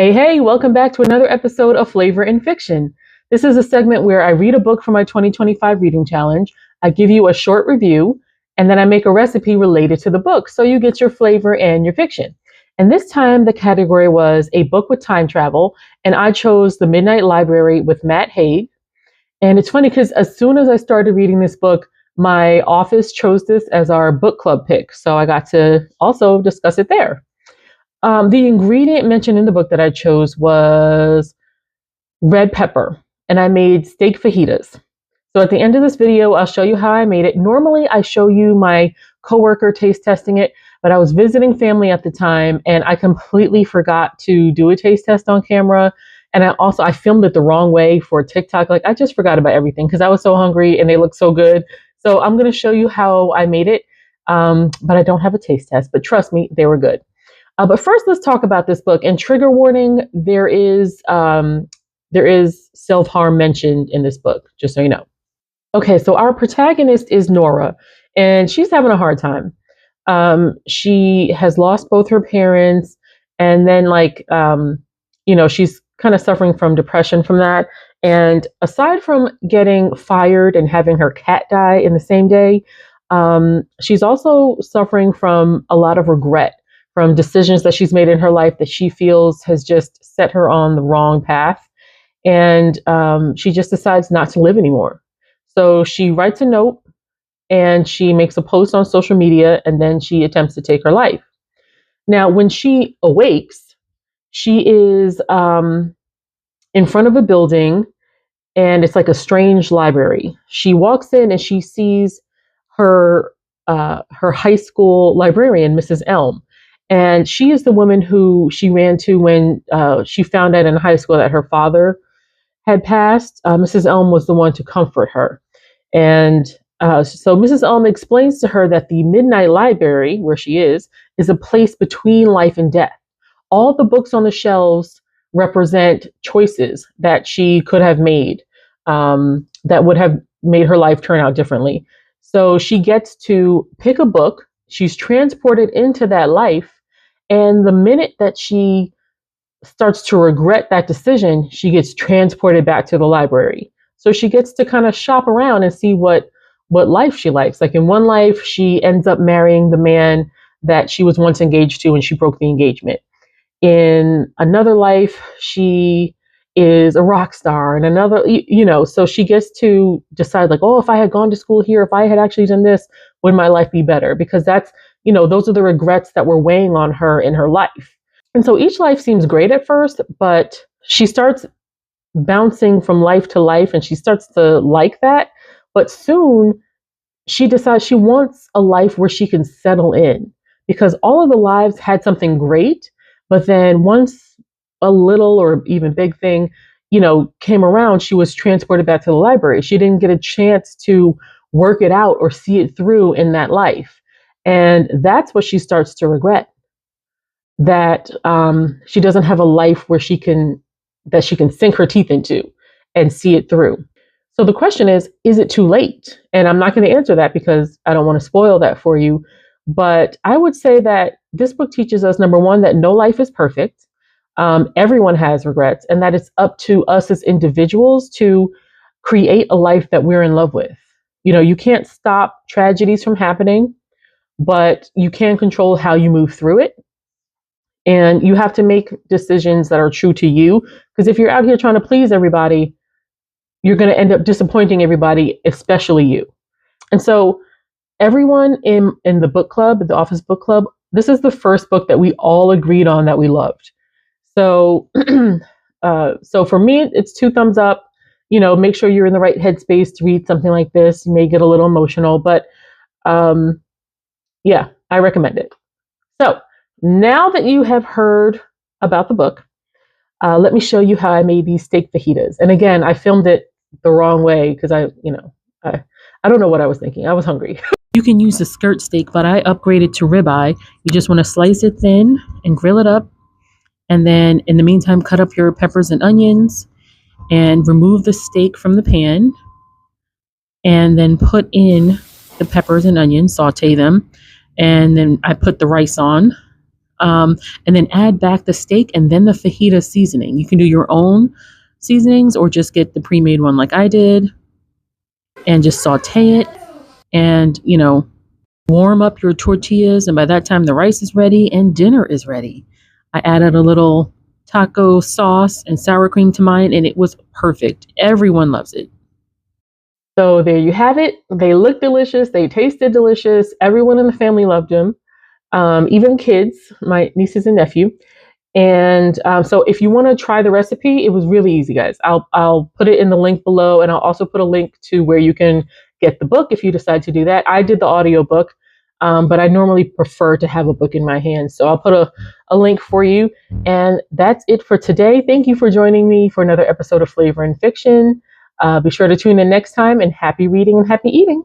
Hey, welcome back to another episode of Flavor in Fiction. This is a segment where I read a book from my 2025 reading challenge, I give you a short review, and then I make a recipe related to the book so you get your flavor and your fiction. And this time the category was a book with time travel, and I chose The Midnight Library with Matt Haig. And it's funny because as soon as I started reading this book, my office chose this as our book club pick, so I got to also discuss it there. The ingredient mentioned in the book that I chose was red pepper, and I made steak fajitas. So at the end of this video, I'll show you how I made it. Normally, I show you my coworker taste testing it, but I was visiting family at the time, and I completely forgot to do a taste test on camera. And I filmed it the wrong way for TikTok. Like, I just forgot about everything because I was so hungry and they looked so good. So I'm going to show you how I made it, but I don't have a taste test. But trust me, they were good. But first, let's talk about this book. And trigger warning: there is self-harm mentioned in this book, just so you know. Okay, so our protagonist is Nora, and she's having a hard time. She has lost both her parents, and then she's kind of suffering from depression from that. And aside from getting fired and having her cat die in the same day, she's also suffering from a lot of regret from decisions that she's made in her life that she feels has just set her on the wrong path. And she just decides not to live anymore. So she writes a note and she makes a post on social media, and then she attempts to take her life. Now, when she awakes, she is in front of a building, and it's like a strange library. She walks in and she sees her high school librarian, Mrs. Elm. And she is the woman who she ran to when she found out in high school that her father had passed. Mrs. Elm was the one to comfort her. And so Mrs. Elm explains to her that the Midnight Library, where she is a place between life and death. All the books on the shelves represent choices that she could have made that would have made her life turn out differently. So she gets to pick a book. She's transported into that life. And the minute that she starts to regret that decision, she gets transported back to the library. So she gets to kind of shop around and see what life she likes. Like in one life, she ends up marrying the man that she was once engaged to, and she broke the engagement. In another life, she is a rock star. And another, so she gets to decide like, oh, if I had gone to school here, if I had actually done this, would my life be better? Because that's, those are the regrets that were weighing on her in her life. And so each life seems great at first, but she starts bouncing from life to life and she starts to like that. But soon she decides she wants a life where she can settle in, because all of the lives had something great. But then once a little or even big thing, came around, she was transported back to the library. She didn't get a chance to work it out or see it through in that life. And that's what she starts to regret, that she doesn't have a life where she can sink her teeth into and see it through. So the question is it too late? And I'm not going to answer that because I don't want to spoil that for you. But I would say that this book teaches us, number one, that no life is perfect. Everyone has regrets, and that it's up to us as individuals to create a life that we're in love with. You can't stop tragedies from happening, but you can control how you move through it. And you have to make decisions that are true to you. Because if you're out here trying to please everybody, you're going to end up disappointing everybody, especially you. And so everyone in the book club, the office book club, this is the first book that we all agreed on that we loved. So, so for me, it's 2 thumbs up. Make sure you're in the right headspace to read something like this. You may get a little emotional, but yeah, I recommend it. So now that you have heard about the book, let me show you how I made these steak fajitas. And again, I filmed it the wrong way because I don't know what I was thinking. I was hungry. You can use the skirt steak, but I upgraded to ribeye. You just want to slice it thin and grill it up. And then in the meantime, cut up your peppers and onions and remove the steak from the pan. And then put in the peppers and onions, saute them. And then I put the rice on. and then add back the steak and then the fajita seasoning. You can do your own seasonings or just get the pre-made one like I did and just saute it and, warm up your tortillas. And by that time, the rice is ready and dinner is ready. I added a little taco sauce and sour cream to mine, and it was perfect. Everyone loves it. So there you have it. They look delicious. They tasted delicious. Everyone in the family loved them, even kids, my nieces and nephew. And so if you want to try the recipe, it was really easy, guys. I'll put it in the link below, and I'll also put a link to where you can get the book if you decide to do that. I did the audio book, but I normally prefer to have a book in my hands. So I'll put a link for you. And that's it for today. Thank you for joining me for another episode of Flavor and Fiction. Be sure to tune in next time, and happy reading and happy eating.